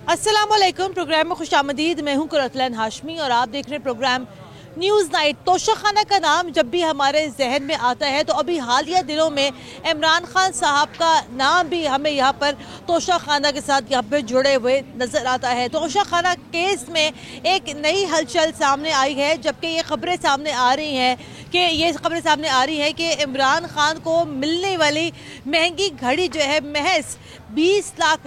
अस्सलामुअलैकुम। प्रोग्राम में खुशामदीद। मैं हूं कुरतलन हाशमी और आप देख रहे हैं प्रोग्राम न्यूज़ नाइट। तोशाखाना का नाम जब भी हमारे जहन में आता है तो अभी हालिया दिनों में इमरान खान साहब का नाम भी हमें यहाँ पर तोशाखाना के साथ यहाँ पर जुड़े हुए नज़र आता है। तोशाखाना केस में एक नई हलचल सामने आई है, जबकि ये खबरें सामने आ रही हैं कि इमरान खान को मिलने वाली महंगी घड़ी जो है महज $20 लाख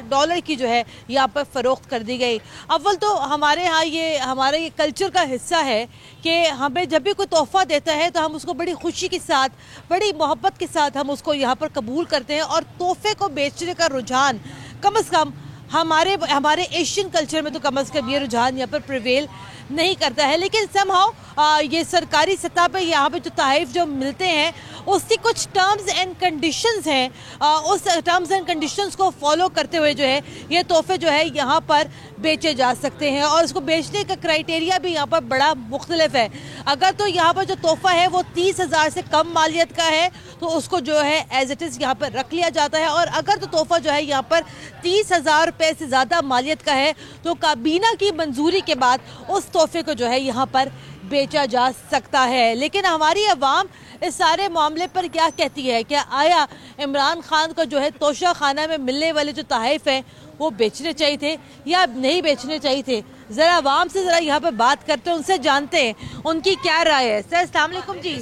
की जो है यहाँ पर फ़रोख्त कर दी गई। अव्वल तो हमारे यहाँ हमारे ये कल्चर का हिस्सा है कि हमें जब भी कोई तोहफ़ा देता है तो हम उसको बड़ी खुशी के साथ, बड़ी मोहब्बत के साथ हम उसको यहाँ पर कबूल करते हैं और तोहफ़े को बेचने का रुझान कम से कम हमारे एशियन कल्चर में तो कम से कम ये रुझान यहाँ पर प्रिवेल नहीं करता है। लेकिन समहाउ ये सरकारी सतह पे यहाँ पे जो तोहफ़े जो मिलते हैं उसकी कुछ टर्म्स एंड कंडीशंस हैं, उस टर्म्स एंड कंडीशंस को फॉलो करते हुए जो है ये तोहफ़े जो है यहाँ पर बेचे जा सकते हैं और इसको बेचने का क्राइटेरिया भी यहाँ पर बड़ा मुख्तलिफ है। अगर तो यहाँ पर जो तोहफ़ा है वो 30,000 से कम मालियत का है तो उसको जो है एज इट इज़ यहाँ पर रख लिया जाता है, और अगर तो तोहफ़ा जो है यहाँ पर 30,000 रुपये से ज़्यादा मालियत का है तो काबीना की मंजूरी के बाद उस तोहफ़े को जो है यहाँ पर बेचा जा सकता है। लेकिन हमारी अवाम इस सारे मामले पर क्या कहती है? क्या आया इमरान खान को जो है तोशाखाना में मिलने वाले जो तोहफ़े हैं वो बेचने चाहिए थे या नहीं बेचने चाहिए थे? ज़रा अवाम से ज़रा यहाँ पर बात करते हैं, उनसे जानते हैं उनकी क्या राय है। सर अस्सलाम वालेकुम जी।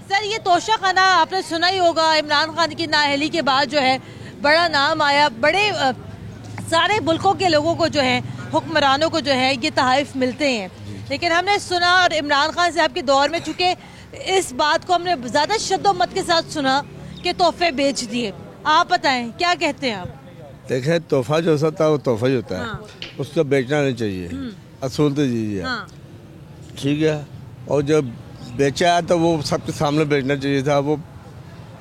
सर ये तोशाखाना आपने सुना ही होगा, इमरान खान की नाअहली के बाद जो है बड़ा नाम आया, बड़े सारे मुल्कों के लोगों को जो है हुक्मरानों को जो है ये तोहफ़े मिलते हैं। लेकिन हमने सुना और इमरान खान साहब के दौर में चूँकि इस बात को हमने ज़्यादा शद्दोमत के साथ सुना कि तोहफ़े बेच दिए। आप बताएं क्या कहते हैं आप? देखें, तोहफा जो होता है वो तोहफा ही होता है। हाँ। उसको बेचना नहीं चाहिए, असूल तो दीजिए। हाँ। ठीक है। और जब बेचा है तो वो सबके सामने बेचना चाहिए था। वो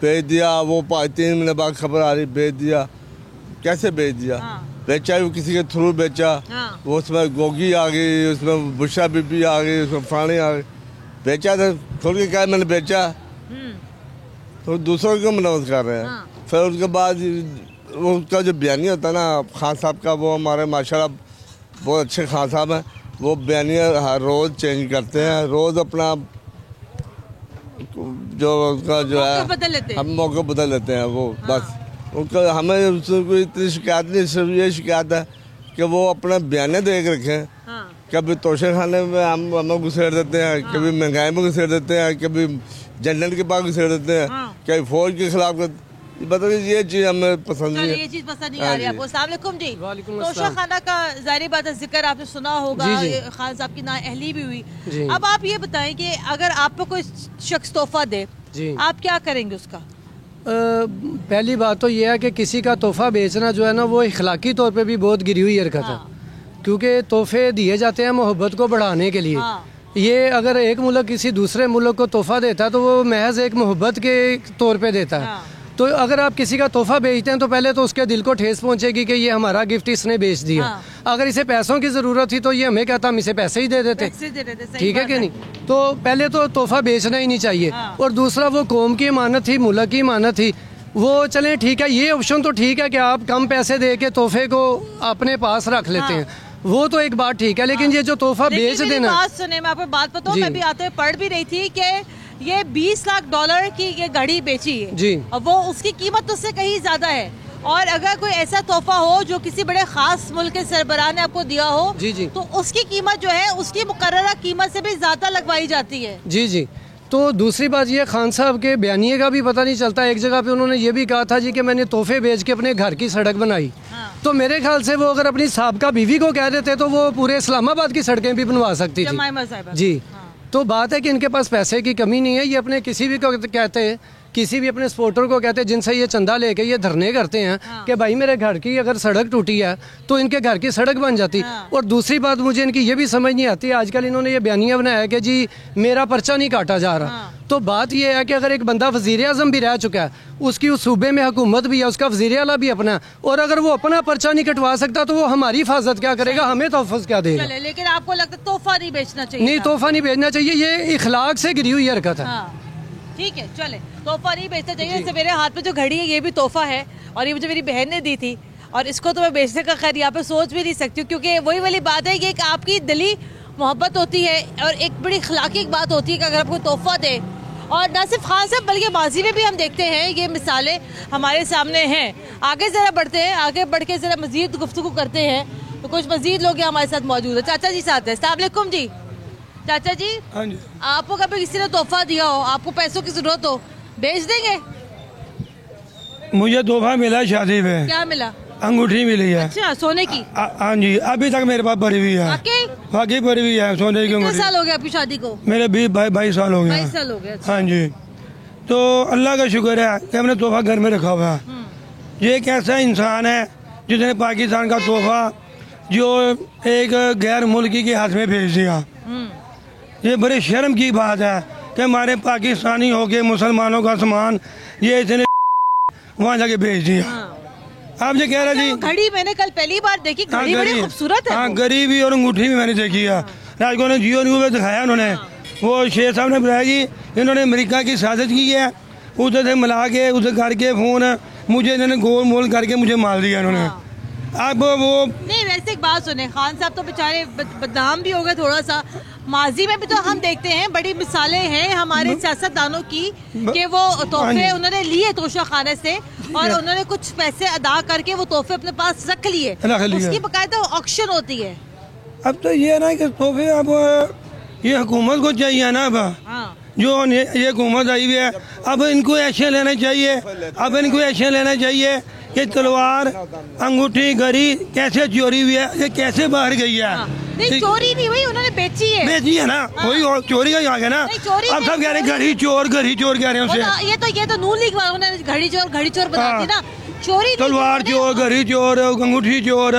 बेच दिया, वो 3 महीने बाद खबर आ रही बेच दिया। कैसे बेच दिया? हाँ। बेचा भी किसी के थ्रू बेचा। हाँ। वो उसमें गोगी आ गई, उसमें बुशा बीबी आ गई, उसमें फानी आ गई। बेचा था थोड़ी क्या मैंने बेचा, तो दूसरों को मुलवस कर रहे हैं। हाँ। फिर उसके बाद उसका जो बयानी होता है ना खान साहब का, वो हमारे माशाल्लाह बहुत अच्छे खान साहब हैं। वो बयानी हर रोज़ चेंज करते हैं, रोज़ अपना जो उसका जो है हम मौका बदल लेते हैं वो। हाँ। बस उनका हमें कोई इतनी शिकायत नहीं, सिर्फ ये शिकायत है कि वो अपना बयाने दे के रखें। हाँ। कभी तोशाखाने में हमें घुसेड़ देते हैं। हाँ। कभी महंगाई में घुसेड़ देते हैं, कभी जनरल के पास घुसेड़ देते हैं। हाँ। कभी फौज के खिलाफ बताइए, ये चीज़ हमें पसंद नहीं है। ये चीज़ पसंद नहीं आ रही आपको। अस्सलाम वालेकुम जी। तोशाखाना का जाहिर बात है जिक्र आपने सुना होगा, खान साहब की नाअहली भी हुई। अब आप ये बताएं कि अगर आपको कोई शख्स तोहफा दे आप क्या करेंगे उसका? पहली बात तो यह है कि किसी का तोहफा बेचना जो है ना वो इखलाकी तौर पे भी बहुत गिरी हुई हरकत है, क्योंकि तोहफे दिए जाते हैं मोहब्बत को बढ़ाने के लिए। हाँ। ये अगर एक मुल्क किसी दूसरे मुल्क को तोहफा देता है तो वो महज एक मोहब्बत के तौर पे देता है। हाँ। तो अगर आप किसी का तोहफा बेचते हैं तो पहले तो उसके दिल को ठेस पहुंचेगी कि ये हमारा गिफ्ट इसने बेच दिया। हाँ। अगर इसे पैसों की ज़रूरत थी तो ये हमें कहता हम इसे पैसे ही दे देते। ठीक है कि नहीं? तो पहले तो तोहफा बेचना ही नहीं चाहिए। हाँ। और दूसरा, वो कौम की अमानत थी, मुल्क की अमानत थी, वो चले ठीक है, ये ऑप्शन तो ठीक है कि आप कम पैसे दे के तोहफे को अपने पास रख लेते हैं। वो तो एक बात ठीक है, लेकिन ये जो तोहफा बेच देना। बात सुने, मैं आपको बात बताऊं, मैं भी आते हुए पढ़ भी रही थी कि ये $20 लाख की ये घड़ी बेची है जी। और वो उसकी कीमत उससे कहीं ज्यादा है। और अगर कोई ऐसा तोहफा हो जो किसी बड़े खास मुल्क के सरबराह ने आपको दिया हो जी, तो उसकी कीमत जो है उसकी मुकर्ररा कीमत से भी ज्यादा लगवाई जाती है। जी जी। तो दूसरी बात ये, खान साहब के बयानिए का भी पता नहीं चलता। एक जगह पे उन्होंने ये भी कहा था जी कि मैंने तोहफे बेच के अपने घर की सड़क बनाई। हाँ। तो मेरे ख्याल से वो अगर अपनी साहबका बीवी को कह देते तो वो पूरे इस्लामाबाद की सड़कें भी बनवा सकती थी जी। हाँ। तो बात है कि इनके पास पैसे की कमी नहीं है। ये अपने किसी भी को कहते हैं, किसी भी अपने सपोर्टर को कहते हैं जिनसे ये चंदा लेके ये धरने करते हैं। हाँ। कि भाई मेरे घर की अगर सड़क टूटी है तो इनके घर की सड़क बन जाती। हाँ। और दूसरी बात मुझे इनकी ये भी समझ नहीं आती, आजकल इन्होंने ये बयानिया बनाया कि जी मेरा पर्चा नहीं काटा जा रहा। हाँ। तो बात ये है कि अगर एक बंदा वज़ीर आज़म भी रह चुका है, उसकी उस सूबे में हुकूमत भी है, उसका वज़ीर आला भी अपना, और अगर वो अपना पर्चा नहीं कटवा सकता तो वो हमारी हिफाजत क्या करेगा, हमें तोहफ़ा क्या देगा? लेकिन आपको लगता है तोहफा नहीं बेचना चाहिए? नहीं, तोहफा नहीं बेचना चाहिए, ये इखलाक से गिरी हुई हरकत है। ठीक है, चले, तोहफा नहीं बेचना चाहिए। जैसे मेरे हाथ में जो घड़ी है ये भी तोहफा है और ये मुझे मेरी बहन ने दी थी। और इसको तो मैं बेचने का खैर यहाँ पे सोच भी नहीं सकती हूँ, क्योंकि वही वाली बात है कि एक आपकी दिली मोहब्बत होती है और एक बड़ी अखलाकी बात होती है कि अगर आपको तोहफा दे। और न सिर्फ खान साहब बल्कि माजी में भी हम देखते हैं ये मिसालें हमारे सामने हैं। आगे ज़रा बढ़ते हैं, आगे बढ़ के ज़रा मज़ीद गुफ्तगू करते हैं। तो कुछ मज़ीद लोग हमारे साथ मौजूद है। चाचा जी साथ हैं। अस्सलाम वालेकुम जी। चाचा जी, हाँ जी, आपको कभी किसी ने तोहफा दिया हो, आपको पैसों की ज़रूरत हो, बेच देंगे? मुझे तोहफा मिला शादी में, क्या मिला? अंगूठी मिली है। अच्छा, सोने की? हाँ जी, अभी तक मेरे पास पड़ी हुई है। बाकी पड़ी हुई है सोने की कितने अंगूठी। साल हो गए आपकी शादी को? मेरे 22 साल हो गए। 22 साल हो गए। अच्छा। हाँ जी, तो अल्लाह का शुक्र है कि हमने तोहफा घर में रखा हुआ है। ये एक ऐसा इंसान है जिसने पाकिस्तान का तोहफा जो एक गैर मुल्की के हाथ में भेज दिया। ये बड़े शर्म की बात है कि हमारे पाकिस्तानी होके मुसलमानों का सामान ये इसने वहाँ जाके भेज दिया। आप ये कह रहे जी, घड़ी मैंने कल पहली बार देखी, घड़ी बड़ी खूबसूरत है। हाँ, घड़ी भी और अंगूठी भी मैंने देखी है। राजगो ने जियो न्यूज़ में दिखाया उन्होंने। वो शेख साहब ने बताया कि इन्होंने अमेरिका की साजिश की है, उधर से मिला के उधर करके फ़ोन मुझे इन्होंने गोल मोल करके मुझे मार दिया इन्होंने। अब वो नहीं, वैसे एक बात सुने, खान साहब तो बेचारे बदनाम भी हो गए थोड़ा सा। माजी में भी तो हम देखते हैं बड़ी मिसालें हैं हमारे सियासतदानों की कि वो तोहफे उन्होंने लिए तोशा खाने से और उन्होंने कुछ पैसे अदा करके वो तोहफे अपने पास रख लिए। उसकी बकायदा ऑक्शन होती है। अब तो ये ना कि तोहफे अब ये हुकूमत को चाहिए ना। अब जो ये हुकूमत आई हुई है, अब इनको एक्शन लेना चाहिए। अब इनको एक्शन लेना चाहिए कि तलवार, अंगूठी, घड़ी कैसे चोरी हुई है, ये कैसे बाहर गई है। नहीं, चोरी नहीं हुई, उन्होंने बेची है। बेची है ना, वही चोरी का आ गया ना। अब सब कह रहे हैं घड़ी चोर कह रहे हैं उसे। ये तो नून लीग वालों ने घड़ी चोर बना दी ना। चोरी तलवार चोर, घड़ी चोर, अंगूठी चोर,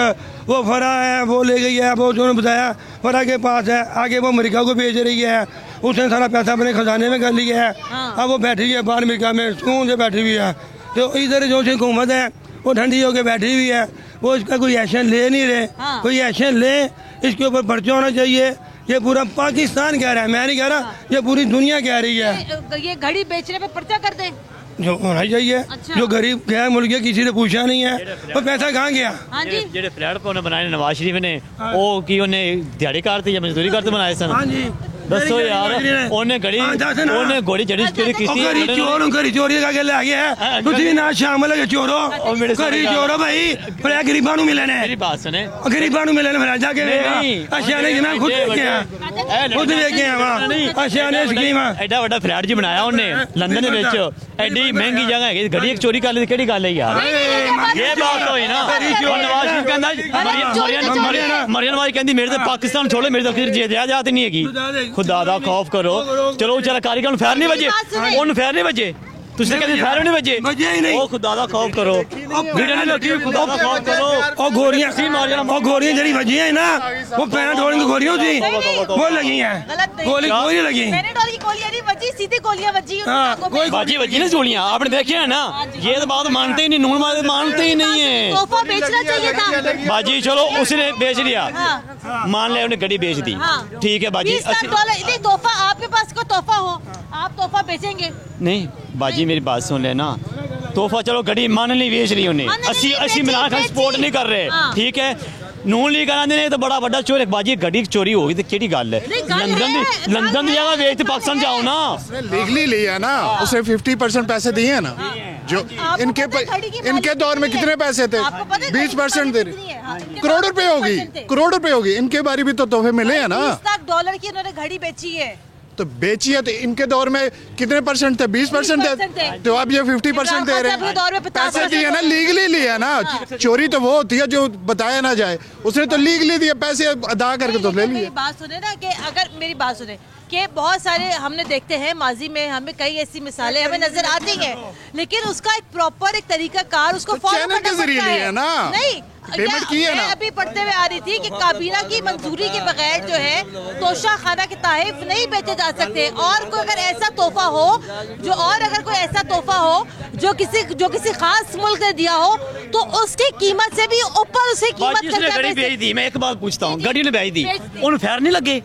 वो फरा है, वो ले गई है, वो उन्होंने बताया फरा के पास है, आगे वो अमेरिका को भेज रही है, उसने सारा पैसा अपने खजाने में कर लिया है। अब वो बैठी है बाहर अमेरिका में, सुकून से बैठी हुई है। तो इधर जो हुकूमत है वो ठंडी होकर बैठी हुई है, वो इसका कोई एक्शन ले नहीं रहे। कोई एक्शन ले, इसके ऊपर पर्चा होना चाहिए। ये पूरा पाकिस्तान कह रहा है, मैं नहीं कह रहा, ये पूरी दुनिया कह रही है। ये घड़ी बेचने पे पर्चा कर दे जो होना चाहिए। अच्छा। जो गरीब गैर मुल्क किसी ने पूछा नहीं है, वो पैसा कहाँ गया? ਜਿਹੜੇ ਫਲੈਟ ਪੋਨੇ ਬਣਾਏ ਨਵਾਜ਼ ਸ਼ਰੀਫ ਨੇ, ਉਹ ਕੀ ਉਹਨੇ ਦਿਹਾੜੀ ਕਰਤੀ ਜਾਂ ਮਜ਼ਦੂਰੀ ਕਰਤੇ ਬਣਾਏ ਸਨ? ਹਾਂਜੀ, ਦੱਸੋ यार, ਉਹਨੇ ਘੜੀ ਚੋਰੀ ਕੀਤੀ। घड़ी चोरी करके ले गया है, ਤੁਸੀਂ ਨਾ ਸ਼ਾਮਲ ਹੈ ਚੋਰੋ। घड़ी चोरो भाई, फिर गरीबां ਨੂੰ मिलने। मेरी बात सुने, गरीबां ਨੂੰ मिलने फिर जाके अच्छा नहीं, मैं खुद देख गया वहां। अच्छा ने स्कीम ਐਡਾ ਵੱਡਾ ਫਲੈਟ ਜੀ ਬਣਾਇਆ ਉਹਨੇ ਲੰਡਨ ਦੇ ਵਿੱਚ, ਐਡੀ ਮਹਿੰਗੀ ਜਗ੍ਹਾ ਹੈਗੀ, ਘੜੀ ਇੱਕ ਚੋਰੀ ਕਰ ਲਈ, ਕਿਹੜੀ ਗੱਲ ਹੈ ਯਾਰ? ਇਹ ਬਾਤ ਹੋਈ ਨਾ। ਨਵਾਜ਼ ਸ਼ਰੀਫ ਕਹਿੰਦਾ, ਮਰੀਮ ਨਵਾਜ਼ ਕਹਿੰਦੀ ਮੇਰੇ ਤੇ ਪਾਕਿस्तान छोड़ो, मेरे तो किसी जायदाद नहीं हैगी। खुदा दा खौफ करो। चलो बेचारा कारीगर फैर नहीं बजे, उन फैर नहीं बजे, तुझे कहते फैर नहीं बजे, ओ खुदा दा खौफ करो, खुदा दा खौफ करो। और गोरियां जड़ी बजी है ना, वो पैर ढोल की गोलियां थी, वो लगी हैं, गोली कोई नहीं लगी। सीधी गोलियां बजी, बजी ना गोलियां, आपने देखे है ना। ये तो बात मानते ही नहीं, नून मानते ही नहीं है। तोहफा बेचना चाहिए था बाजी। चलो उसने बेच लिया, मान लिया उन्हें घड़ी बेच दी, ठीक है बाजी। तोहफा आपके पास कोई तोहफा हो, आप तोहफा बेचेंगे? नहीं बाजी, मेरी बात सुन लेना। तोहफा चलो घड़ी मान नहीं बेच रही उन्हें, अस्सी इमरान खान सपोर्ट नहीं कर रहे, ठीक है। नून लीग आने ने तो बड़ा बड़ा चोर बाजी, घड़ी चोरी होगी तो केड़ी गल है? लंदन की जगह बेच पाकिस्तान जाओ ना। उसने लीगली लिया ना, उसे 50% पैसे दिए हैं ना। जो इनके दौर में कितने पैसे थे? 20% दे रहे, करोड़ रुपए होगी। इनके बारे भी तो तोहफे मिले हैं ना। $20 की इन्होंने घड़ी बेची है, तो बेची है, तो इनके दौर में कितने परसेंट थे? 20% थे, तो अब ये 50% दे रहे हैं। पैसे दिए ना, लीगली लिया ना। चोरी तो वो होती है जो बताया ना जाए, उसने तो लीगली दिए, पैसे अदा करके तो ले लिए। मेरी बात सुने ना, कि अगर मेरी बात सुने कि बहुत सारे हमने देखते हैं माजी में, हमें कई ऐसी मिसालें हमें नजर आती हैं, लेकिन उसका एक प्रॉपर एक तरीका कार उसको फॉलो करना पड़ता है ना। नहीं, पेमेंट की है ना। अभी पढ़ते हुए आ रही थी कि काबीना की मंजूरी के बगैर जो है तोशा खाना के तहफ नहीं बेचे जा सकते। और कोई अगर ऐसा तोहफा हो जो किसी खास मुल्क ने दिया हो, तो उसकी कीमत से भी ऊपर उसकी कीमत घड़ी बेच दी। मैं एक बात पूछता हूँ, घड़ी ने बेच दी, उन फैर नहीं लगे?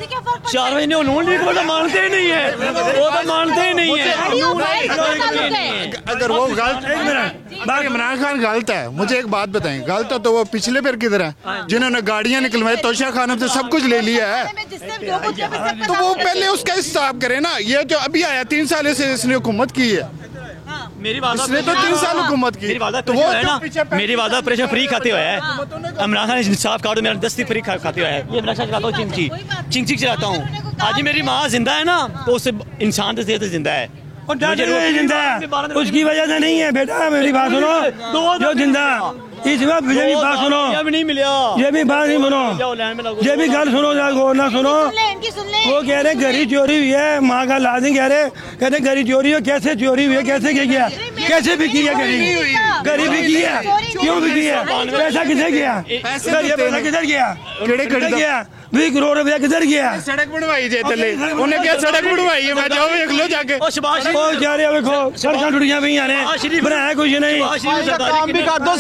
उससे क्या फर्क पड़ता 4 महीने नून लीग को तो मानते ही नहीं है, वो तो मानते ही नहीं है। अगर वो गलत, इमरान खान गलत है, मुझे एक बात बताएं, गलत है तो वो पिछले फिर किधर है जिन्होंने गाड़ियां निकलवाई, तोशा खानम से सब कुछ ले लिया है, तो वो पहले उसका हिसाब करे ना। ये जो अभी आया 3 साल से इसने हुकूमत की है, मेरी बात इसने तो 3 साल हुकूमत की, तो वो है ना, मेरी बात ऑपरेशन फ्री खाते हुए है इमरान खान इंसाफ कार्ड मेरा 10 फ्री खाते हुए है। ये इमरान खान चलाता हूँ, चिंची चलाता हूँ। आज मेरी माँ जिंदा है ना, तो उससे इंसान तो सेहत जिंदा है, जिंदा है, उसकी वजह से नहीं है बेटा। मेरी बात सुनो, जो जिंदा इस वक्त मुझे भी बात सुनो, नहीं मिला, ये भी बात नहीं सुनो, ये भी गल सुनो, ना सुनो। वो कह रहे घड़ी चोरी हुई है, माँ का लाजिम कह रहे, कहते घड़ी चोरी हो, कैसे चोरी हुई है, कैसे किया, कैसे भी किया घड़ी भी किया, क्यों भी किया, पैसा किसे गया, पैसा किधर गया, किधर गया, 20 करोड़ रुपया किधर गया, सड़क बनवाई जे तले, उन्हें क्या सड़क बनवाई है, मैं जाओ देख लो जाके। ओ जा रहे देखो सड़क टूटियां भी आने, बनाया कुछ नहीं, काम भी कर दो,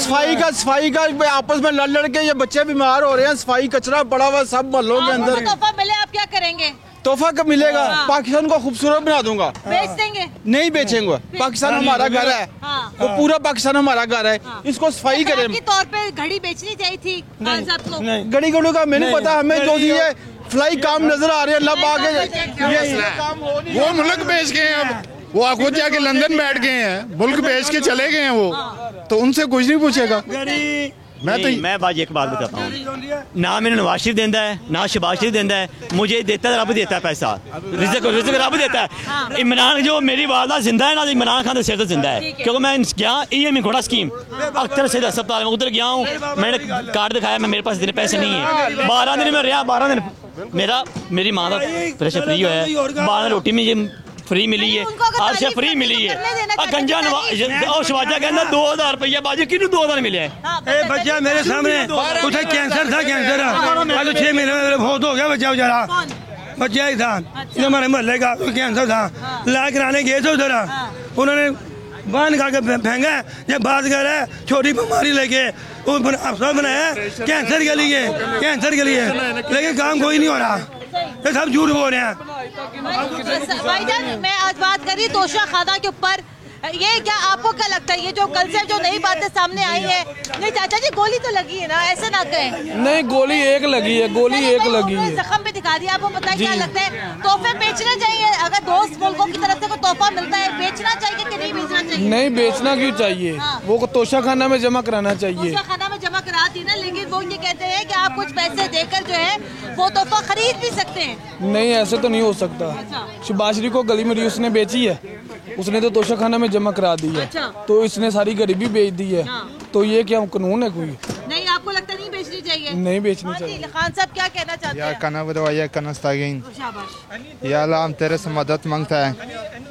सफाई का आपस में लड़ के ये बच्चे बीमार हो रहे हैं, सफाई कचरा पड़ा हुआ सब मोहल्लों के अंदर। तोहफा मिले आप क्या करेंगे? तोहफा कब मिलेगा? पाकिस्तान को खूबसूरत बना दूंगा। बेच देंगे? नहीं बेचेंगे, पाकिस्तान हमारा घर है, वो पूरा पाकिस्तान हमारा घर है, इसको सफाई करें। के तौर पे घड़ी बेचनी चाहिए थी खान साहब को। घड़ी घड़ी का मैंने पता, हमें जो ये फ्लाई काम नजर आ रहे हैं, लब आगे वो मुल्क बेच गए हैं, वो खुद जाके लंदन बैठ गए हैं, मुल्क बेच के चले गए हैं वो, तो उनसे कुछ नहीं पूछेगा। मैं बाजी एक बात बताता हूँ, ना मैंने नवाज शरीफ देता है, ना शहबाज शरीफ देता है, मुझे देता है रब देता है पैसा, रिज़्क रब देता है। इमरान जो मेरी वालदा जिंदा है ना, इमरान खान से जिंदा है, क्योंकि मैं गया EMI घोड़ा स्कीम अख्तर से अस्पताल में उधर गया हूँ, मैंने कार्ड दिखाया, मैं मेरे पास इतने पैसे नहीं है, 12 दिन में रहा, 12 दिन मेरी माँ का प्रेशर फ्री हुआ है, 12 रोटी में फ्री मिली है, हर शे फ्री मिली है। गंजा और शवाजा कहना 2000 रुपया बाजी कि 2000 मिले है। बच्चा मेरे सामने उसे कैंसर था, कैंसर आज 6 महीने में बहुत हो गया बच्चा बेचारा, बच्चा ही था, हमारे मोहल्ले का कैंसर था, इलाज कराने गए थे उधर, उन्होंने बाहर निकाल के फेंका, ये बात कर रहा है छोटी बीमारी लेके वो अफसर बनाया कैंसर के लिए, लेकिन काम कोई नहीं हो रहा, ये सब झूठ बोल रहे हैं। भाईजान मैं आज बात कर रही तोशा खाना के ऊपर, ये क्या आपको क्या लगता है, ये जो कल से जो नई बातें सामने आई है? नहीं चाचा जी गोली तो लगी है ना, ऐसे ना कहें। नहीं गोली एक लगी है, गोली एक लगी है, जख्म भी दिखा दिया। आपको पता है क्या लगता है, तोहफे बेचने चाहिए? अगर दोस्त मुल्कों की तरफ से कोई तोहफा मिलता है, बेचना चाहिए कि नहीं बेचना चाहिए? नहीं बेचना क्यों चाहिए, वो तोशा खाना में जमा कराना चाहिए। तोशा खाना में जमा करा दी ना, लेकिन वो ये कहते हैं कि आप कुछ पैसे देकर जो है वो तोहफा खरीद भी सकते हैं। नहीं ऐसे तो नहीं हो सकता, शहबाज शरीफ को गली में उसने बेची है, उसने तो तोशा खाना में जमा करा दी है, तो इसने सारी घड़ी भी बेच दी है, तो ये क्या कानून है कोई? नहीं आपको लगता नहीं बेचनी चाहिए? नहीं बेचनी चाहिए। खान साहब क्या कहना चाहते हैं? या अल्लाह हम तेरे से मदद मांगता है।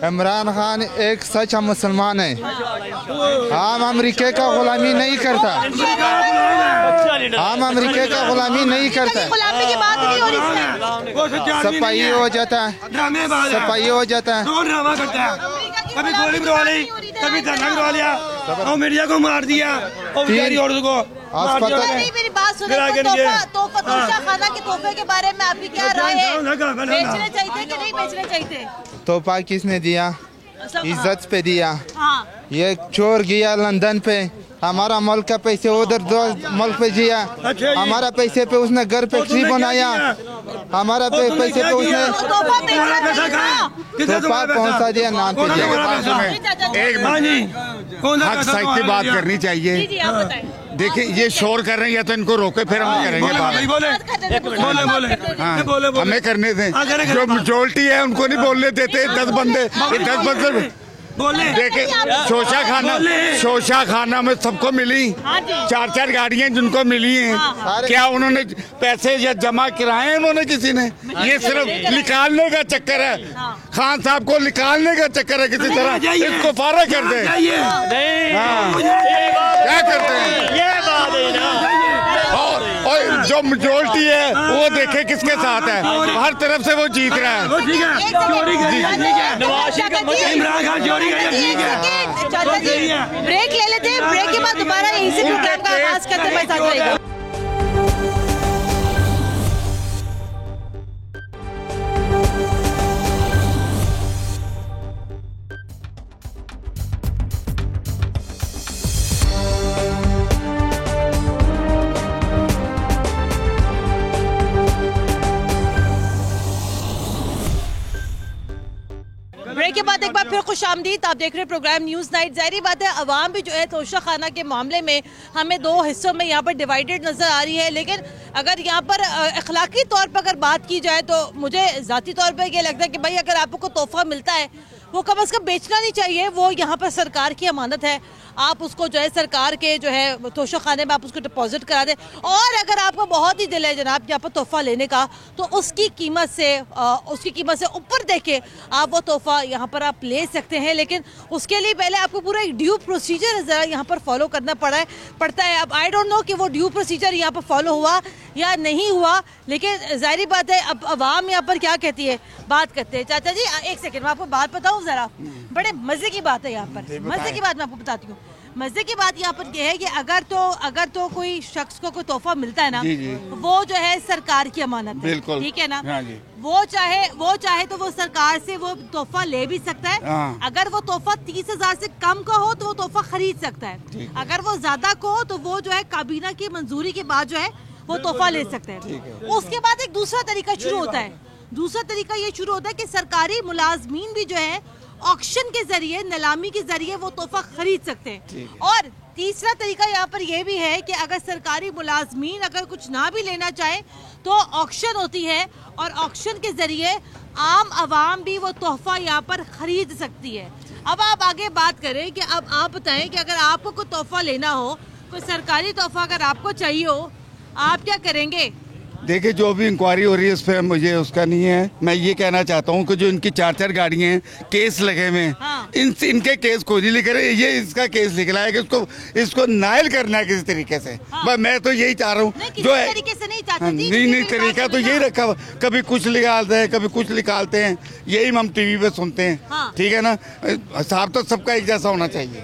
इमरान खान एक सच्चा मुसलमान है, हम अमेरिका का गुलामी नहीं करता, हम अमेरिका का गुलामी नहीं करता, गुलामी की बात नहीं हो रही, सफाई हो जाता है, सफाई हो जाता है, कभी गोली करवा ली, कभी धरना करवा लिया, और मीडिया को मार दिया, और बेचारी औरत को नहीं। मेरी बात सुनो, तोशा खाना के तोहफे के बारे में आपकी क्या राय है? बेचने चाहिए कि नहीं बेचने चाहिए? तोहफा किसने दिया? इज्जत पे दिया। हाँ। ये चोर गया लंदन पे, हमारा मुल्क का पैसे उधर दो मुल्क पे जिया, हमारा पैसे पे उसने घर फैक्ट्री बनाया, हमारा पैसे पे उसने तोहफा पहुँचा दिया, नाम पे दिया। एक हक साइड की बात करनी चाहिए। देखिए ये शोर कर रहे हैं, या तो इनको रोके फिर हम करेंगे बात। हमें करने दें, जो मेजोरिटी है उनको नहीं बोलने देते। 10 बंदे देखिए, शोशा खाना में सबको मिली 4 गाड़ियां जिनको मिली हैं, क्या उन्होंने पैसे या जमा कराए उन्होंने किसी ने? ये सिर्फ निकालने का चक्कर है, खान साहब को निकालने का चक्कर है किसी तरह, इसको फारा कर दे। क्या करते हैं? और जो मेजोरिटी है वो देखे किसके साथ है, हर तरफ से वो जीत रहा है। ब्रेक ले लेते हैं, ब्रेक के बाद दोबारा इसी प्रोग्राम का आगाज करते हैं। खुशामदीद। आप देख रहे हैं प्रोग्राम न्यूज़ नाइट। ज़ाहिर बात है अवाम भी जो है तोशा खाना के मामले में हमें दो हिस्सों में यहाँ पर डिवाइडेड नज़र आ रही है, लेकिन अगर यहाँ पर अखलाकी तौर पर अगर बात की जाए तो मुझे ज़ाती तौर पर ये लगता है कि भाई अगर आपको तोहफा मिलता है वो कम अज़ कम बेचना नहीं चाहिए। वो यहाँ पर सरकार की अमानत है, आप उसको जो है सरकार के जो है तोशा खाने में आप उसको डिपॉजिट करा दें। और अगर आपको बहुत ही दिल है जनाब यहाँ पर तोहफा लेने का तो उसकी कीमत से ऊपर देके आप वो तोहफा यहाँ पर आप ले सकते हैं, लेकिन उसके लिए पहले आपको पूरा एक ड्यू प्रोसीजर ज़रा यहाँ पर फॉलो करना पड़ता है। अब आई डोंट नो कि वो ड्यू प्रोसीजर यहाँ पर फॉलो हुआ या नहीं हुआ, लेकिन जाहिर बात है अब अवाम यहाँ पर क्या कहती है, बात करते हैं। चाचा जी एक सेकंड मैं आपको बात बताऊं जरा, बड़े मजे की बात है यहाँ पर, मजे की बात मैं आपको बताती हूँ। मजे की बात यहाँ पर यह है कि अगर तो कोई शख्स को कोई तोहफा मिलता है ना, वो जो है सरकार की अमानत है, ठीक है ना। वो चाहे तो वो सरकार से वो तोहफा ले भी सकता है। अगर वो तोहफा 30,000 से कम का हो तो वो तोहफा खरीद सकता है। अगर वो ज्यादा को हो तो वो जो है काबीना की मंजूरी के बाद जो है वो तोहफा ले सकते हैं। उसके बाद एक दूसरा तरीका शुरू होता है। दूसरा तरीका ये शुरू होता है कि सरकारी मुलाजमीन भी जो है ऑक्शन के जरिए, नीलामी के जरिए वो तोहफा खरीद सकते हैं। और तीसरा तरीका यहाँ पर यह भी है कि अगर सरकारी मुलाजमीन अगर कुछ ना भी लेना चाहे तो ऑक्शन होती है और ऑक्शन के जरिए आम आवाम भी वो तोहफा यहाँ पर खरीद सकती है। अब आप आगे बात करें कि अब आप बताएं कि अगर आपको कोई तोहफा लेना हो, कोई सरकारी तोहफा अगर आपको चाहिए हो, आप क्या करेंगे? देखिए जो भी इंक्वायरी हो रही है उस पर मुझे उसका नहीं है। मैं ये कहना चाहता हूँ कि जो इनकी 4-4 गाड़ियाँ हैं, केस लगे हुए हैं, हाँ। इनके केस को नहीं लिख रहे, ये इसका केस लिख रहा है कि इसको नायल करना है किसी तरीके से। हाँ। मैं तो यही चाह रहा हूँ जो है नहीं तरीका तो यही रखा, कभी कुछ निकालते हैं कभी कुछ निकालते हैं, यही हम टीवी पे सुनते हैं। ठीक है ना, हिसाब तो सबका एक जैसा होना चाहिए।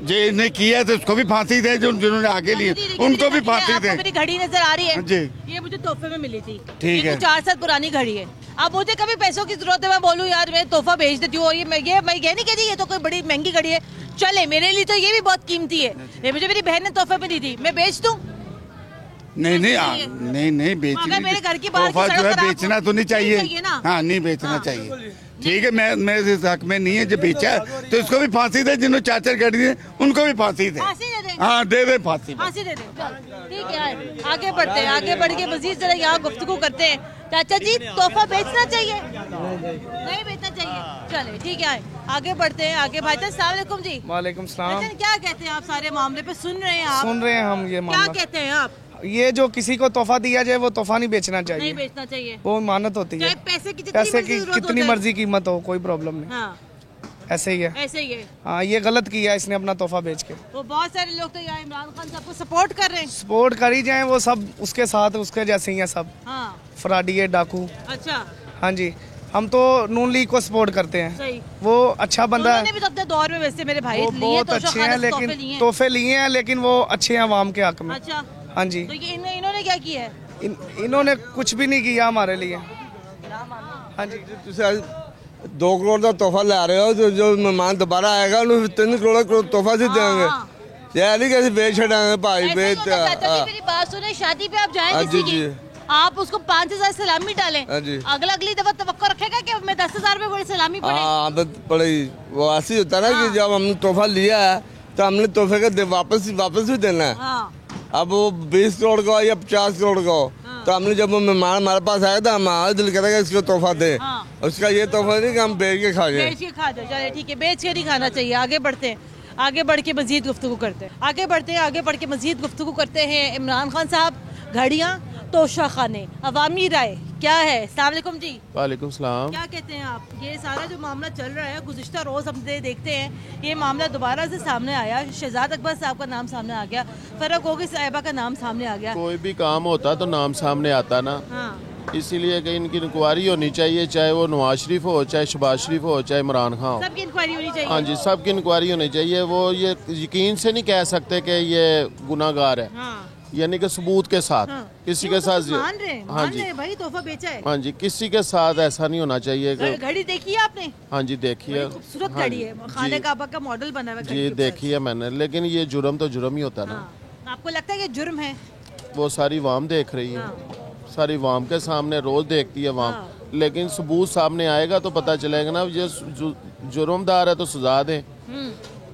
जिन्होंने किया तो उसको भी फांसी दे, जिन्होंने आगे लिए उनको भी फांसी दे। मेरी घड़ी नजर आ रही है जी, ये मुझे तोहफे में मिली थी, ठीक है, 4 साल पुरानी घड़ी है। अब मुझे कभी पैसों की जरूरत है, मैं बोलूँ यार मैं तोहफा भेज देती हूँ, ये नहीं कहती ये तो कोई बड़ी महंगी घड़ी है, चले मेरे लिए तो ये भी बहुत कीमती है, ये मुझे मेरी बहन ने तोहफे में दी थी, मैं बेच दूँ? नहीं बेचना, मेरे घर की बाहर जो है बेचना तो नहीं चाहिए। हाँ नहीं बेचना चाहिए, ठीक है। मैं मेरे हक में नहीं है, जो बेचा है तो इसको भी फांसी दे, जिन्होंने 4-4 गाड़ी दे उनको भी फांसी दे। हाँ दे फांसी दे। ठीक है आगे बढ़ते हैं, आगे बढ़ के मजीद जरा यहाँ गुफ्तगू करते हैं। चाचा जी तोहफा बेचना चाहिए? नहीं बेचना चाहिए, चले ठीक है आगे बढ़ते हैं। आगे भाई अस्सलाम वालेकुम जी। वालेकुम सलाम। क्या कहते हैं आप सारे मामले पे सुन रहे हैं आप? सुन रहे हैं हम, ये क्या कहते हैं आप? ये जो किसी को तोहफा दिया जाए वो तोहफा नहीं बेचना चाहिए, नहीं बेचना चाहिए, वो मानत होती है। पैसे की कितनी मर्जी कीमत हो कोई प्रॉब्लम नहीं। हाँ। ऐसे ही है। हाँ ये गलत किया इसने अपना तोहफा बेच के। वो बहुत सारे लोग तो यहाँ इमरान खान साहब को सपोर्ट कर रहे हैं। सपोर्ट कर ही जाए, वो सब उसके साथ उसके जैसे ही है सब। हाँ। फराडी डाकू। अच्छा हाँ जी, हम तो नून लीग को सपोर्ट करते हैं। सही। वो अच्छा बंदा है, भी तो अपने दौर में वैसे मेरे भाई बहुत अच्छे हैं, लेकिन तोहफे लिए हैं लेकिन वो अच्छे हैं आवाम के हक में। अच्छा हाँ जी। तो ये इन्होंने क्या किया है? इन्होंने कुछ भी नहीं किया हमारे लिए। हाँ जी। 2 करोड़ का तोहफा ला रहे हो, जो मेहमान दोबारा आएगा उन्हें 3 करोड़ तोहफा से देंगे, यार कैसे बेच छड़ेंगे भाई बेच। मेरी बात सुने, शादी पे आप जाए किसी की, आप उसको 5,000 सलामी डालें, अगली दफा तवक्को रखेगा कि मैं 10,000 में बड़ी सलामी पड़े? हाँ पड़ेगी। वो ऐसे होता है ना कि जब हमने तोहफा लिया है तो हमने तोहफे का वापस भी देना है। अब वो 20 करोड़ का या 50 करोड़ का हो, तो हमने जब वो मेहमान हमारे पास आया था हमारा दिल कहता है इसको तोहफा दे। उसका ये तोहफा नहीं कि हम बेच के खा जाए। बेच के खा जाए, चले ठीक है, बेच के नहीं खाना चाहिए। आगे बढ़ते हैं, आगे बढ़ के मजीद गुफ्तगू करते हैं। आगे बढ़ के मजीद गुफ्तगू करते हैं। इमरान खान साहब, घड़ियाँ, तोशा खाने, अवामी राय क्या है? अस्सलाम वालेकुम जी। वालेकुम सलाम। क्या कहते हैं आप? ये सारा जो मामला चल रहा है, गुज़िश्ता रोज़ हम देखते हैं ये मामला दोबारा से सामने आया, शहजाद अकबर साहब का नाम सामने आ गया, फर्रुख गोगी साहिबा का नाम सामने आ गया। कोई भी काम होता तो नाम सामने आता ना। हाँ। इसीलिए कि इनकी इंक्वायरी होनी चाहिए, चाहे वो नवाज शरीफ हो, चाहे शहबाज शरीफ हो, चाहे इमरान खान हो, सबकी इंक्वायरी होनी चाहिए। हाँ जी, सबकी इंक्वायरी होनी चाहिए। वो ये यकीन से नहीं कह सकते कि ये गुनाहगार है। हाँ। यानी कि सबूत के साथ। हाँ। किसी के साथ मान रहे भाई तोहफा बेचा है। हाँ जी, किसी के साथ ऐसा नहीं होना चाहिए। घड़ी देखी है आपने? हाँ जी देखी है, खूबसूरत घड़ी है, खाने काबा का मॉडल बना हुआ है जी, देखी है मैंने। लेकिन ये जुर्म तो जुर्म ही होता है ना। आपको लगता है कि जुर्म है? वो सारी वाम देख रही है, सारी वाम के सामने, रोज देखती है वाम, लेकिन सबूत सामने आएगा तो पता चलेगा ना, ये जुर्मदार है तो सजा दें,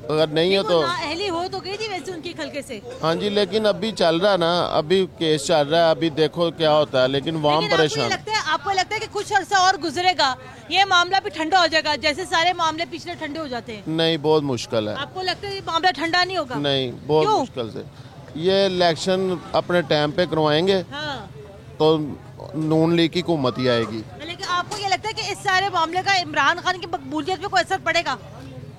अगर नहीं है तो अहली हो तो गई थी वैसे उनकी खलके से। हाँ जी, लेकिन अभी चल रहा ना, अभी केस चल रहा है, अभी देखो क्या होता है, लेकिन वाम परेशान। आपको लगता है कि कुछ अर्सा और गुजरेगा ये मामला भी ठंडा हो जाएगा, जैसे सारे मामले पिछले ठंडे हो जाते हैं? नहीं, बहुत मुश्किल है। आपको लगता है ये मामला ठंडा नहीं होगा? नहीं, बहुत मुश्किल से। ये इलेक्शन अपने टाइम पे करवाएंगे तो नून लीग की हुकूमत ही आएगी। लेकिन आपको ये लगता है कि इस सारे मामले का इमरान खान की मकबूलियत पे कोई असर पड़ेगा?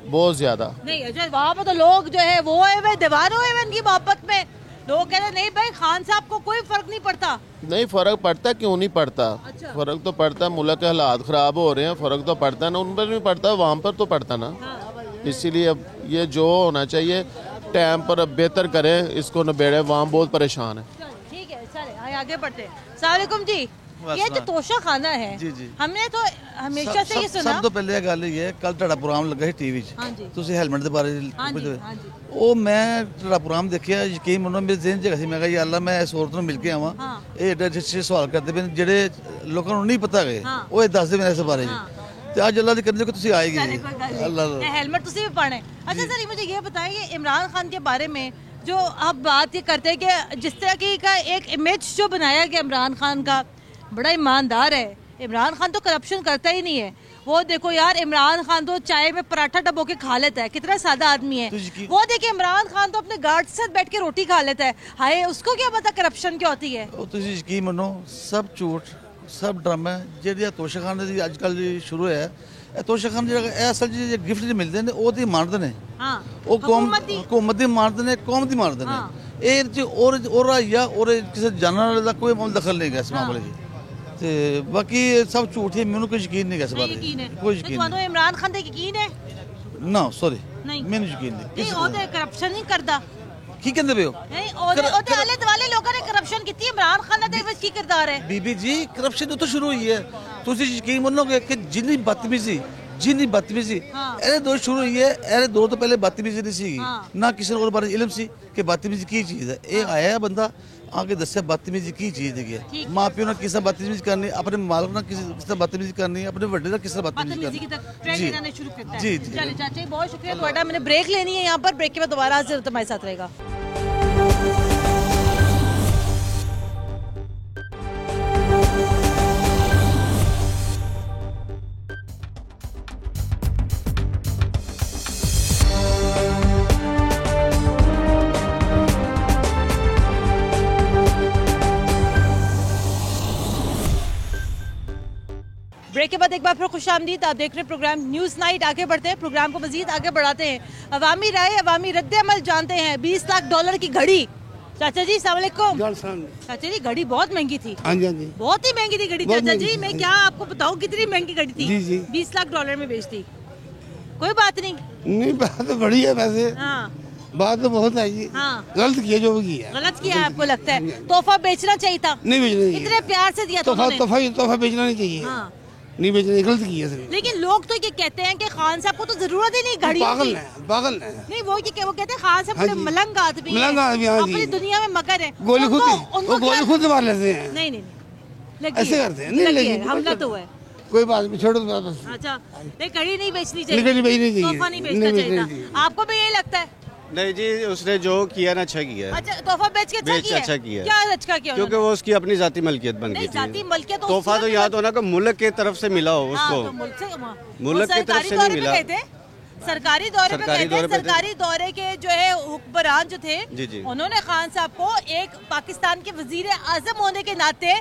बहुत ज्यादा। नहीं, वहाँ पे तो लोग जो है वो है दीवार हुए इनकी मोहब्बत में, लोग कह रहे नहीं भाई खान साहब को कोई फर्क नहीं पड़ता। नहीं, फर्क पड़ता, क्यों नहीं पड़ता? अच्छा। फर्क तो पड़ता है, मुल्क के हालात खराब हो रहे हैं, फर्क तो पड़ता है ना, उन पर भी पड़ता है, वहाँ पर तो पड़ता ना। इसीलिए अब ये जो होना चाहिए टाइम पर अब बेहतर करे, इसको नबेड़े, वहाँ बहुत परेशान है। ठीक है, चले आगे बढ़ते हैं। अस्सलाम वालेकुम जी, ये जो तोशा खाना है, जी जी, हमने तो हमेशा से ये सुना। सब तो पहले गल ये कल ਤੁਹਾਡਾ प्रोग्राम लगा टीवी च, ਤੁਸੀਂ ਹੈਲਮਟ ਦੇ ਬਾਰੇ ਉਹ ਮੈਂ ਤੁਹਾਡਾ प्रोग्राम ਦੇਖਿਆ, ਯਕੀਨ ਮੰਨੋ ਮੇਰੇ ਜ਼ਿਹਨ 'ਚ ਸੀ, ਮੈਂ ਕਿਹਾ ਯਾ ਅੱਲਾ ਮੈਂ ਇਸ ਔਰਤ ਨੂੰ ਮਿਲ ਕੇ ਆਵਾਂ, ਇਹ ਏਡੇ ਅੱਛੇ ਸਵਾਲ ਕਰਦੇ ਪਏ ਜਿਹੜੇ ਲੋਕਾਂ ਨੂੰ ਨਹੀਂ ਪਤਾ ਗਏ, ਉਹ ਇਹ ਦੱਸਦੇ ਮੇਰੇ ਇਸ ਬਾਰੇ ਤੇ ਅੱਜ ਅੱਲਾ ਦੀ ਕਰਦੇ ਕਿ ਤੁਸੀਂ ਆਏ ਗਏ। ਅੱਲਾ हेलमेट ਤੁਸੀਂ भी पहने। अच्छा सर, मुझे ये बताइए इमरान खान के बारे में जो आप बात ये करते हैं कि जिस तरह की का एक इमेज जो बनाया गया इमरान खान का, बड़ा ईमानदार है इमरान खान, तो करप्शन करता ही नहीं है। वो देखो यार, इमरान खान तो चाय में पराठा डबो के खा लेता है, कितना सादा आदमी है। वो देखिए इमरान खान तो अपने गार्ड से बैठ के रोटी खा लेता है, हाय उसको क्या पता करप्शन क्या होती है। ਤੁਸੀਂ ਯਕੀਨ ਮੰਨੋ सब झूठ सब ड्रामा ਜਿਹੜੀ ਤੋਸ਼ਾਖਾਨੇ ਦੀ ਅੱਜ ਕੱਲ ਸ਼ੁਰੂ ਹੋਇਆ, ਇਹ ਤੋਸ਼ਾਖਾਨੇ ਜਿਹੜਾ ਇਹ ਅਸਲ ਜਿਹੜੇ ਗਿਫਟ ਜਿਹੜੇ ਮਿਲਦੇ ਨੇ ਉਹ ਦੀ ਮਾਰਦੇ ਨੇ, ਉਹ ਹਕੂਮਤ ਦੀ ਮਾਰਦੇ ਨੇ, ਕੌਮ ਦੀ ਮਾਰਦੇ ਨੇ, ਇਹ ਚ ਔਰ ਆਇਆ ਔਰ ਕਿਸੇ ਜਾਨਣ ਵਾਲੇ ਦਾ ਕੋਈ ਦਖਲ ਨਹੀਂ ਹੈ ਇਸ ਮਾਮਲੇ 'ਚ, ਤੇ ਬਾਕੀ ਸਭ ਝੂਠ ਹੈ, ਮੈਨੂੰ ਕੋਈ ਯਕੀਨ ਨਹੀਂ ਹੈ ਇਸ ਬਾਰੇ, ਕੋਈ ਯਕੀਨ ਤੁਹਾਨੂੰ ਇਮਰਾਨ ਖਾਨ ਤੇ ਯਕੀਨ ਹੈ? ਨਾ ਸੌਰੀ, ਮੈਨੂੰ ਯਕੀਨ ਨਹੀਂ। ਉਹ ਤੇ ਕਰਪਸ਼ਨ ਨਹੀਂ ਕਰਦਾ। ਕੀ ਕਹਿੰਦੇ ਪਏ ਹੋ? ਨਹੀਂ, ਉਹਦੇ ਆਲੇ ਦੁਆਲੇ ਲੋਕਾਂ ਨੇ ਕਰਪਸ਼ਨ ਕੀਤੀ, ਇਮਰਾਨ ਖਾਨ ਦਾ ਵਿੱਚ ਕੀ ਕਿਰਦਾਰ ਹੈ? ਬੀਬੀ ਜੀ ਕਰਪਸ਼ਨ ਉੱਥੋਂ ਸ਼ੁਰੂ ਹੋਈ ਹੈ, ਤੁਸੀਂ ਯਕੀਨ ਮੰਨੋਗੇ ਕਿ ਜਿੰਨੀ ਬਦਤਮੀਜ਼ੀ ਇਹਦੇ ਦੋ ਸ਼ੁਰੂ ਹੋਈ ਹੈ, ਇਹਦੇ ਦੋ ਤੋਂ ਪਹਿਲੇ ਬਦਤਮੀਜ਼ੀ ਨਹੀਂ ਸੀਗੀ, ਨਾ ਕਿਸੇ ਨੂੰ ਬਾਰੇ ਇਲਮ ਸੀ ਕਿ ਬਦਤਮੀਜ਼ੀ ਕੀ ਚੀਜ਼ ਹੈ। ਇਹ ਆਇਆ ਬੰਦਾ आगे दस्या बदतमीजी की चीज है, माँ प्यो ने किस बदतमीजी करनी, अपने मालिक ने किस बदतमीजी करनी, अपने बड़े ने किस बदतमीजी करनी। जी जी, चाचा बहुत शुक्रिया, मैंने ब्रेक लेनी है यहाँ पर, ब्रेक के बाद दोबारा हाजिर तुम्हारे साथ रहेगा। ब्रेक के बाद एक बार फिर खुशामदीद, आप देख रहे हैं प्रोग्राम न्यूज़ नाइट। आगे बढ़ते हैं, प्रोग्राम को मजीद आगे बढ़ाते हैं। अवामी राय, अवामी रद्द-ए-अमल जानते हैं। 20 लाख डॉलर की घड़ी, चाचा जी अस्सलाम वालेकुम। चाचा जी घड़ी बहुत महंगी थी। हाँ जी, बहुत ही महंगी थी घड़ी चाचा जी, मैं क्या आपको बताऊँ कितनी महंगी घड़ी थी। 20 लाख डॉलर में बेचती, कोई बात नहीं, बात तो बड़ी है वैसे, बात तो बहुत है जी। गलत किया जो किया, गलत किया आपको लगता है? तोहफा बेचना चाहिए था, नहीं बेचना, इतने प्यार से दिया तोहफा बेचना नहीं चाहिए, नहीं बेचने, गलत किया। लेकिन लोग तो ये कहते हैं कि खान साहब को तो जरूरत ही नहीं घड़ी, पागल है। नहीं वो कहते हैं खान साहब बड़े मलंग आदमी हैं, अपनी दुनिया में मगर है, गोली खुद मार लेते हैं। नहीं ऐसे करते हैं, हमला तो हुआ है, कोई बात नहीं, छोड़ो बस। अच्छा, नहीं घड़ी नहीं बेचनी चाहिए, तोहफा नहीं बेचना चाहिए, आपको भी यही लगता है? नहीं जी, उसने जो किया ना अच्छा किया। अच्छा, तोहफा बेच के अच्छा किया। क्या अच्छा किया? क्योंकि वो उसकी अपनी जाती मलकियत बन गई थी। तोहफा तो याद होना कि मुल्क की तरफ से मिला हो उसको, मुल्क की तरफ से नहीं मिला। सरकारी दौरे पे गए थे, सरकारी दौरे के जो है हुक्मरान जो थे, उन्होंने खान साहब को एक पाकिस्तान के वजीर आजम होने के नाते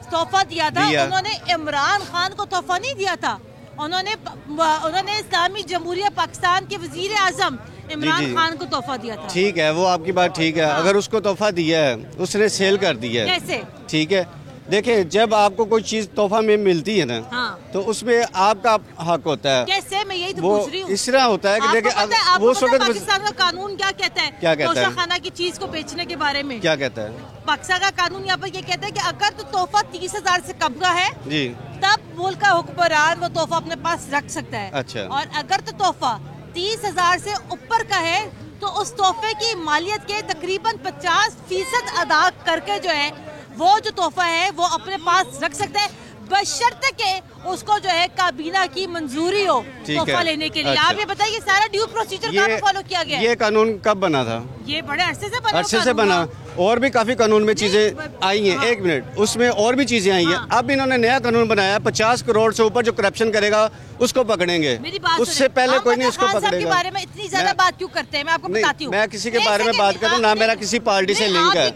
तोहफा दिया था। उन्होंने इमरान खान को तोहफा नहीं दिया था, उन्होंने इस्लामी जमहूरिया पाकिस्तान के वजीर आजम इमरान खान को तोहफा दिया था। ठीक है, वो आपकी बात ठीक है। अगर उसको तोहफा दिया है, उसने सेल कर दिया है, कैसे? ठीक है, देखिए जब आपको कोई चीज तोहफा में मिलती है ना, तो उसमें आपका हक होता है। कैसे? मैं यही तो पूछ रही हूँ। इस तरह होता है कि देखिए वो पाकिस्तान का कानून क्या कहता है, क्या कहता है खाना की चीज को बेचने के बारे में? क्या कहता है पाकिस्तान का कानून? यहाँ पर ये कहता है कि अगर तो तोहफा 30,000 से कम का है जी, तब मुल्क का हुक्मरान वो तोहफा अपने पास रख सकता है। अच्छा, और अगर तो तोहफा 30,000 से ऊपर का है तो उस तोहफे की मालियत के तकरीबन 50% अदा करके जो है वो जो तोहफा है वो अपने पास रख सकता है, बशर्ते के उसको जो है काबीना की मंजूरी हो तोहफा लेने के लिए। अच्छा। आप ये बताइए सारा ड्यू प्रोसीजर कहाँ फॉलो किया गया? ये कानून कब बना था? ये बड़े अरसे से बना। अरसे से बना, और भी काफी कानून में चीजें आई हैं। एक मिनट, उसमें और भी चीजें आई हैं। अब इन्होंने नया कानून बनाया, 50 करोड़ से ऊपर जो करप्शन करेगा उसको पकड़ेंगे। उससे पहले कोई नहीं उसको पकड़ेगा। के बारे में इतनी ज्यादा बात क्यों करते हैं? मैं आपको बताती हूँ। मैं किसी के बारे में बात करूँ ना, मेरा किसी पार्टी से लिंक है।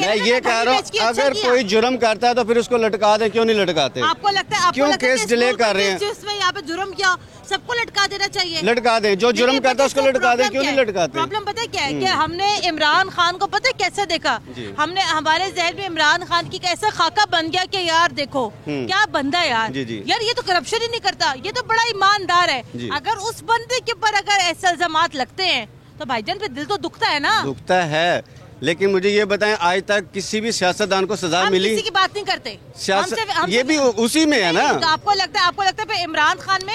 मैं ये कह रहा हूँ, अगर कोई जुर्म करता है तो फिर उसको लटका दे, क्यों नहीं लटकाते? आपको लगता है क्यों केस डिले कर रहे हैं? जिसमें यहाँ पे जुर्म किया सबको लटका देना चाहिए। लटका दे, जो जुर्म करता है उसको लटका दे, क्यों नहीं लटकाते? प्रॉब्लम पता है क्या है कि हमने इमरान खान को पता है कैसे देखा? हमने हमारे जहन में इमरान खान की कैसा खाका बन गया कि यार देखो क्या बंदा है यार, यार ये तो करप्शन ही नहीं करता, ये तो बड़ा ईमानदार है। अगर उस बंदे के ऊपर अगर ऐसे इल्जामात लगते हैं तो भाईजान पे दिल तो दुखता है ना। दुखता है, लेकिन मुझे ये बताएं, आज तक किसी भी सियासतदान को सजा मिली? किसी की बात नहीं करते। ये भी उसी में है ना। तो आपको लगता है इमरान खान में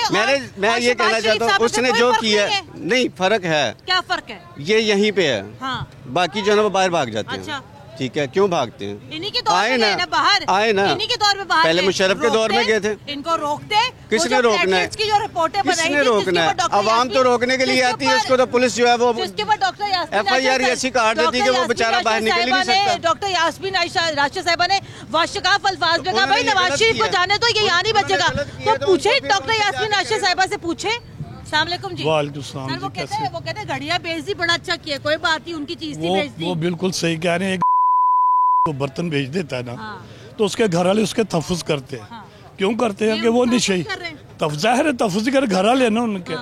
मैं ये कहना चाहता हूँ, उसने जो किया नहीं, फर्क है। क्या फर्क है? ये यहीं पे है। हाँ। बाकी जो है वो बाहर भाग जाते हैं। अच्छा। ठीक है, क्यों भागते हैं? इन्हीं के दौर में ना बाहर, आए ना, इन्हीं के दौर में बाहर। पहले मुशर्रफ के दौर में गए थे। इनको रोकते, किसने रोकना है? की जो रिपोर्टें बनाई किसने रोकना है? अवाम तो रोकने के लिए आती है, इसको तो पुलिस जो है वो FIR ऐसी काट देती है कि वो बेचारा बाहर निकल ही नहीं सकता। डॉक्टर यास्मीन राशिद साहिबा ने वाशकाफ अल्फाज में कहा भाई नवाज शरीफ को जाने तो ये यहाँ नहीं बचेगा। तो पूछे डॉक्टर यास्मीन राशिद साहिबा से पूछे। अस्सलामुअलैकुम जी। सर वो कहते हैं घड़िया बेच दी, बड़ा अच्छा किया, कोई बात नहीं, उनकी चीज थी बेच दी। वो बिल्कुल सही कह रहे हैं। तो बर्तन बेच देता है ना, तो उसके घर वाले उसके तहफ़्फ़ुज़ करते हैं। क्यों करते हैं? कि वो नशे ज़ाहिर है तहफ़्फ़ुज़ कर घर वाले ना उनके।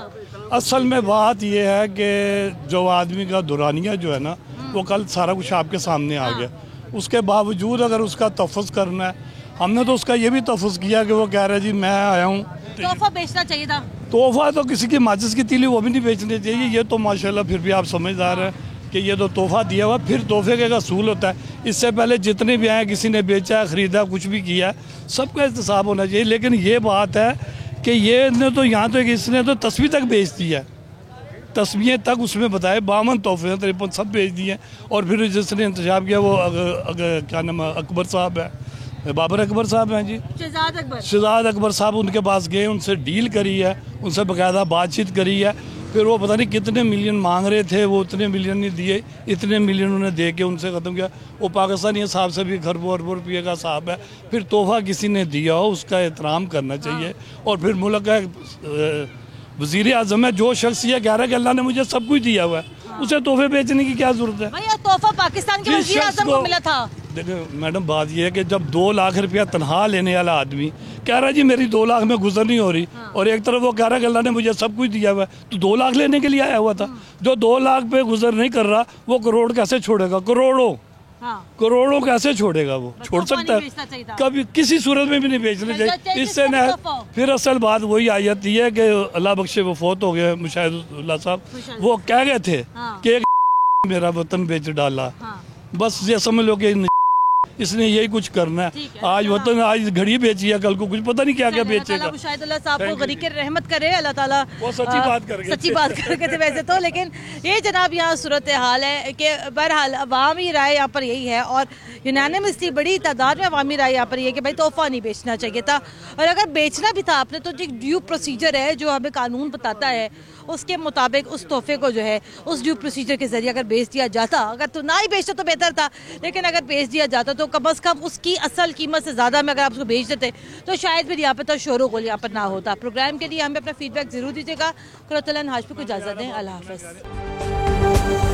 असल में बात ये है कि जो आदमी का दुरानिया जो है ना, वो कल सारा कुछ आपके सामने आ गया। उसके बावजूद अगर उसका तहफ़्फ़ुज़ करना है, हमने तो उसका ये भी तहफ़्फ़ुज़ किया कि वो कह रहा है जी मैं आया हूँ। तोहफा बेचना चाहिए था। तोहफा तो किसी की माचिस की तीली वो भी नहीं बेचनी चाहिए। ये तो माशाल्लाह फिर भी आप समझदार हैं कि ये तो तोहफा दिया हुआ, फिर तोहफे का असूल होता है। इससे पहले जितने भी आए, किसी ने बेचा, ख़रीदा, कुछ भी किया, सबका एहतसाब होना चाहिए। लेकिन ये बात है कि ये ने तो यहाँ तो इसने तो तस्वीर तक बेच दी है, तस्वीरें तक उसमें बताए 52 तोहफे 53 सब बेच दिए। और फिर जिसने इंतजाम किया वो क्या नाम अकबर साहब है, बाबर अकबर साहब हैं जी, शहजाद अकबर साहब, उनके पास गए, उनसे डील करी है, उनसे बाकायदा बातचीत करी है। फिर वो पता नहीं कितने मिलियन मांग रहे थे, वो उतने मिलियन नहीं दिए, इतने मिलियन उन्हें दे के उनसे ख़त्म किया। वो पाकिस्तानी हिसाब से भी खरबों अरबों रुपये का साहब है। फिर तोहफा किसी ने दिया हो उसका एहतराम करना चाहिए। और फिर मुल्क का वज़ीर आज़म है, जो शख्स ये कह रहा है कि अल्लाह ने मुझे सब कुछ दिया हुआ है, उसे तोहफे बेचने की क्या ज़रूरत है? भैया तोहफा पाकिस्तान के वज़ीर आज़म को मिला था। देखो मैडम, बात यह है कि जब 2 लाख रुपया तनख्वाह लेने वाला आदमी कह रहा है जी मेरी 2 लाख में गुजर नहीं हो रही, और एक तरफ वो कह रहा है कि अल्लाह ने मुझे सब कुछ दिया हुआ है, तो 2 लाख लेने के लिए आया हुआ था। जो 2 लाख पे गुजर नहीं कर रहा, वो करोड़ कैसे छोड़ेगा? करोड़ों कैसे छोड़ेगा? वो छोड़ सकता है? कभी किसी सूरत में भी नहीं बेचना चाहिए। इससे न फिर असल बात वही आ जाती है कि अल्लाह बख्शे वो फौत हो गए मुशाहिदुल्लाह साहब, वो कह गए थे कि मेरा वतन बेच डाला। बस ये समझ लो कि इसने यही कुछ करना है। आज वतन, आज घड़ी बेची है, कल को कुछ पता नहीं क्या क्या बेचेगा। मुशाहिदुल्लाह साहब को गरीब की रहमत करे अल्लाह ताला। वो सच्ची बात करके थे वैसे तो। लेकिन ये जनाब यहाँ सूरत हाल है कि बहरहाल अवामी राय यहाँ पर यही है, और यूनानिमसली बड़ी तादाद में अवामी राय यहाँ पर ये कि भाई तोहफा नहीं बेचना चाहिए था, और अगर बेचना भी था आपने तो जो ड्यू प्रोसीजर है जो हमें कानून बताता है उसके मुताबिक उस तोहफे को जो है उस ड्यू प्रोसीजर के जरिए अगर बेच दिया जाता, अगर तो ना ही बेचता तो बेहतर था, लेकिन अगर बेच दिया जाता तो कम अज़ कम उसकी असल कीमत से ज़्यादा में अगर आप उसको बेच देते तो शायद फिर यहाँ पर तो शोर गोल यहाँ पर ना होता। प्रोग्राम के लिए हमें अपना फीडबैक ज़रूर दीजिएगा। कुरतुल्लाह हाशमी को इजाज़त दें। अल्लाह हाफ़िज़।